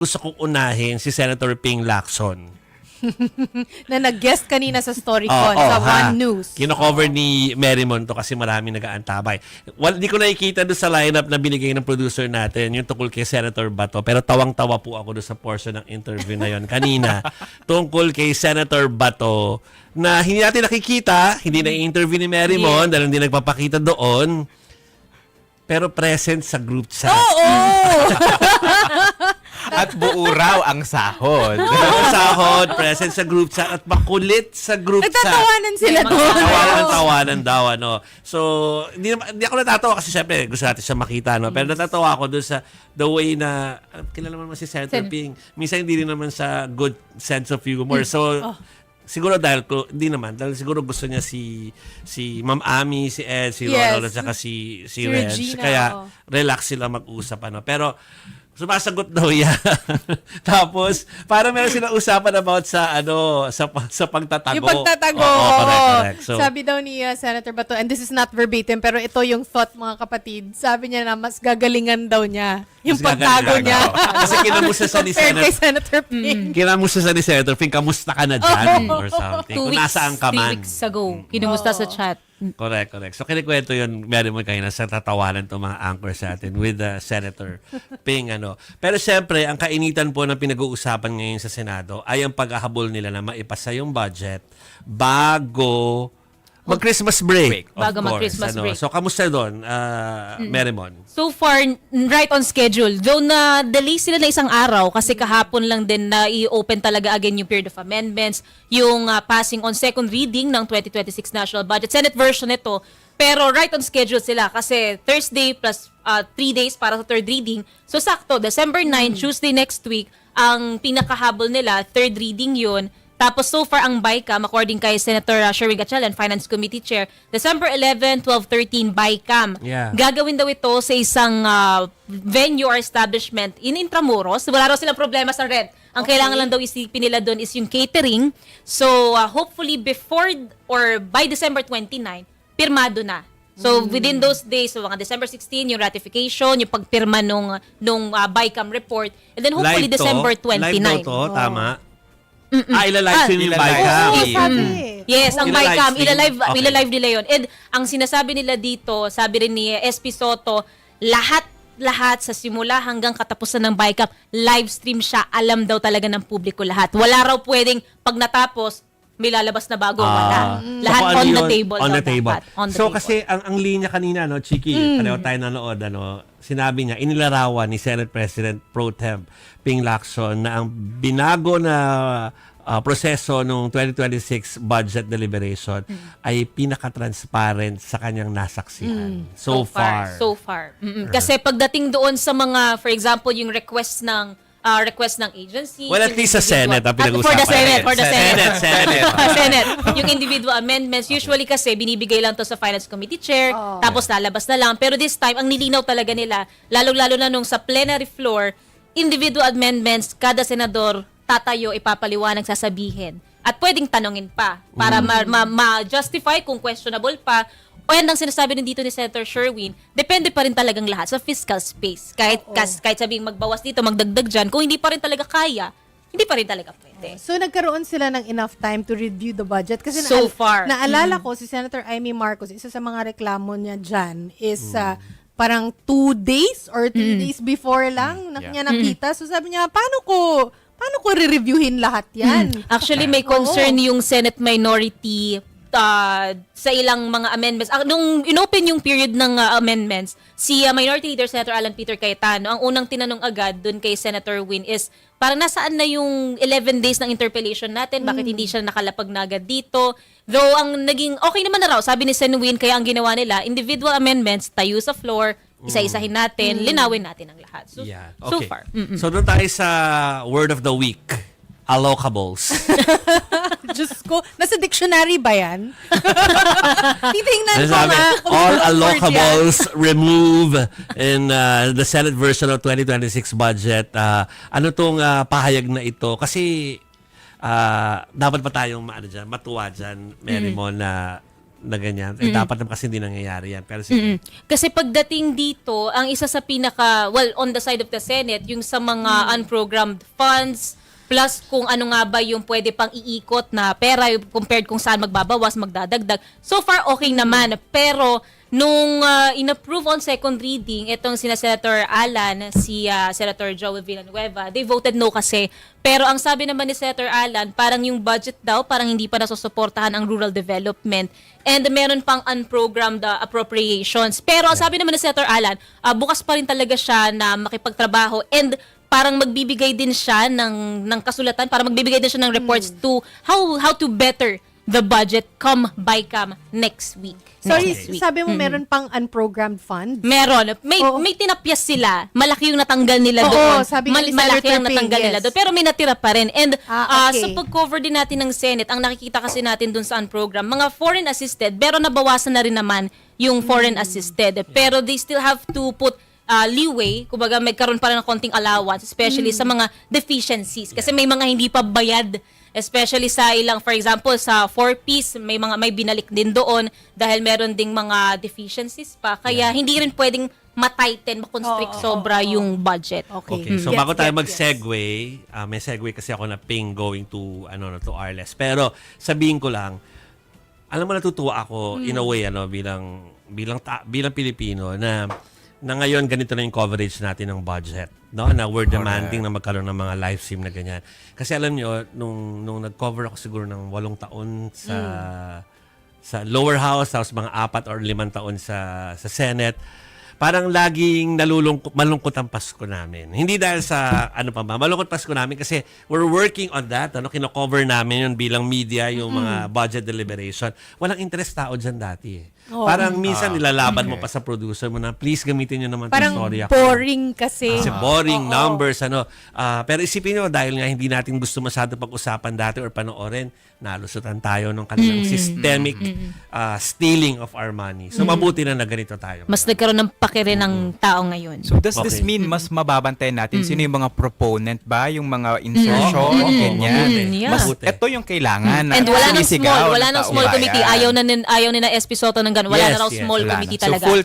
gusto kong unahin si Senator Ping Lacson. Na nag-guest kanina sa StoryCon sa One News. Kino-cover ni Merrimon to kasi maraming nag-aantabay. Hindi ko nakikita doon sa lineup na binigay ng producer natin, yung tungkol kay Senator Bato. Pero tawang-tawa po ako doon sa portion ng interview na yon kanina. Tungkol kay Senator Bato na hindi natin nakikita, hindi na-interview ni Merrimon dahil hindi nagpapakita doon. Pero present sa group chat. At buo raw ang sahod. Sahod, present sa group chat at makulit sa group chat. Nagtatawanan sila doon. Tawanan daw, ano. So, hindi ako natatawa kasi syempre gusto natin siya makita, no? Pero natatawa ako doon sa the way na, kilala mo naman si Senator Ping. Minsan hindi rin naman sa good sense of humor. So, siguro dahil siguro gusto niya si Ma'am Ami, si Ed, si Ronald, at saka si Reg. Regina, Kaya relax sila mag-usap, ano. Pero sumasagot daw yan. Tapos, parang meron silang usapan about sa pagtatago. Yung pagtatago. Correct. So, sabi daw ni Senator Bato, and this is not verbatim, pero ito yung thought, mga kapatid. Sabi niya na mas gagalingan daw niya yung mas pagtago gagaling niya. Kasi kinamusta sa ni Compared kay Senator Ping. Kinamusta sa ni Senator Ping, kamusta ka na dyan? Or something. 2 Kung weeks, nasaan ka 3 man. weeks ago, kinumusta sa chat. Correct. So, kinikwento yun, meron mo kayo na sa tatawanan itong mga anchors sa atin with Senator Ping. Pero siyempre, ang kainitan po na pinag-uusapan ngayon sa Senado ay ang paghahabol nila na maipasa yung budget bago mag-Christmas break. Bago of course, mag-Christmas break. So, kamusta doon, Merrimon? So far, right on schedule. Though na-delay sila na isang araw kasi kahapon lang din na i-open talaga again yung period of amendments, yung passing on second reading ng 2026 National Budget. Senate version nito. Pero right on schedule sila kasi Thursday plus 3 days para sa third reading. So sakto, December 9, Tuesday next week, ang pinakahabol nila, third reading yun. Tapos so far ang BICAM, according kay Senator Sherwin Gatchalian, Finance Committee Chair, December 11, 12, 13, BICAM. Yeah. Gagawin daw ito sa isang venue or establishment in Intramuros. Wala raw silang problema sa rent. Ang kailangan lang daw isipin nila doon is yung catering. So hopefully before or by December 29, pirmado na. So within those days, so mga December 16, yung ratification, yung pagpirma nung BICAM report, and then hopefully December 29. Live daw to, tama? Ilalive yun yung BICAM. Yes, ang Ila-live BICAM, stream. Okay. ilalive nila yun. And ang sinasabi nila dito, sabi rin ni SP Soto, lahat sa simula hanggang katapusan ng BICAM, live stream siya. Alam daw talaga ng publiko lahat. Wala raw pwedeng pag natapos, may lalabas na bago, wala. Lahat So, on ano the yun? table. On daw the table. dapat. On the So table. kasi ang linya kanina, no, Chiki, pareho tayo nanood, sinabi niya, inilarawan ni Senate President Pro Tem Ping Lacson na ang binago na proseso ng 2026 budget deliberation ay pinaka-transparent sa kanyang nasaksihan. So far. So far. Kasi pagdating doon sa mga, for example, yung request ng agency. Well, at least sa Senate ang pinag-uusapan. For the Senate. Senate. Yung individual amendments, usually kasi binibigay lang to sa Finance Committee Chair, tapos lalabas na lang. Pero this time, ang nilinaw talaga nila, lalong-lalo na nung sa plenary floor, individual amendments, kada senador tatayo, ipapaliwanag, sasabihin. At pwedeng tanongin pa para ma-justify kung questionable pa. O yan ang sinasabi din dito ni Senator Sherwin, depende pa rin talagang lahat sa fiscal space. Kahit sabing magbawas dito, magdagdag dyan, kung hindi pa rin talaga kaya, hindi pa rin talaga pwede. So, nagkaroon sila ng enough time to review the budget? Kasi So far. naalala ko si Senator Amy Marcos, isa sa mga reklamo niya dyan is parang 2 days or 3 days before lang niya nakita. So, sabi niya, paano ko re-reviewin lahat yan? Actually, may concern yung Senate minority sa ilang mga amendments. Nung inopen yung period ng amendments, si Minority Leader Senator Alan Peter Cayetano, ang unang tinanong agad dun kay Senator Win is, parang nasaan na yung 11 days ng interpellation natin? Bakit hindi siya nakalapag na agad dito? Though, ang naging okay naman na raw, sabi ni Sen Win, kaya ang ginawa nila, individual amendments, tayo sa floor, isa-isahin natin, linawin natin ang lahat. So, Yeah. so Okay. far. So doon tayo sa word of the week. Allocables. Diyos ko, nasa dictionary ba yan? Titingnan Ano ko sabi? nga. kung All anong word yan. allocables remove in the Senate version of 2026 budget. Ano tong pahayag na ito? Kasi dapat pa tayong matuwa dyan, Merrimon, na na ganyan. Eh, dapat naman kasi hindi nangyayari yan. Pero sige. Kasi pagdating dito, ang isa sa on the side of the Senate, yung sa mga unprogrammed funds, plus kung ano nga ba yung pwede pang iikot na pera compared kung saan magbabawas, magdadagdag. So far, okay naman. Pero nung in-approve on second reading, itong sina Senator Alan, si Senator Joel Villanueva, they voted no kasi. Pero ang sabi naman ni Senator Alan, parang yung budget daw, parang hindi pa nasusuportahan ang rural development. And meron pang unprogrammed appropriations. Pero ang sabi naman ni Senator Alan, bukas pa rin talaga siya na makipagtrabaho and parang magbibigay din siya ng kasulatan, para magbibigay din siya ng reports to how to better the budget come next week. Sorry, Next week. sabi mo meron pang unprogrammed fund? Meron. Oo. May tinapyas sila. Malaki yung natanggal nila Oo, doon. sabi nga ni Malaki Senator ang natanggal Ping, nila yes. doon. Pero may natira pa rin. And Okay. sa pag-cover din natin ng Senate, ang nakikita kasi natin doon sa unprogram, mga foreign assisted, pero nabawasan na rin naman yung foreign assisted. Pero they still have to put leeway, kumbaga magkaroon pa rin ng konting allowance, especially sa mga deficiencies. Kasi may mga hindi pa bayad, especially sa ilang, for example, sa 4Ps, may binalik din doon dahil meron ding mga deficiencies pa. Kaya hindi rin pwedeng ma-tighten, ma-constrict sobra yung budget. Okay. So bago tayo mag-segue, may segue kasi ako na ping going to to Arles. Pero sabihin ko lang, alam mo, natutuwa ako in a way bilang Pilipino na ngayon ganito na yung coverage natin ng budget, no? Na we're demanding na magkaroon ng mga live stream na ganyan. Kasi alam nyo, nung nag-cover ako siguro ng 8 taon sa lower house, tapos mga 4 or 5 taon sa Senate, parang laging malungkot ang Pasko namin. Hindi dahil sa malungkot Pasko namin kasi we're working on that. Kino-cover namin yun bilang media, yung mga budget deliberation. Walang interest tao dyan dati. Parang minsan nilalaban mo pa sa producer mo na please gamitin nyo naman Parang itong story ako. boring kasi. Kasi boring numbers, pero isipin nyo, dahil nga hindi natin gusto masyado pag-usapan dati or panoorin, nalusutan tayo ng kanilang systemic stealing of our money. So mabuti na ganito tayo. Mas nagkaroon ng pake rin ng tao ngayon. So does this Okay. mean mas mababantayan natin sino yung mga proponent ba, yung mga insertion, ganyan? Yeah. Mas Mabuti. ito yung kailangan na And wala nang sinisigaw small ng committee. taong Ayaw ni na SP Soto ng ganun. Wala Yes, na raw yes, small Wala committee na. So talaga. full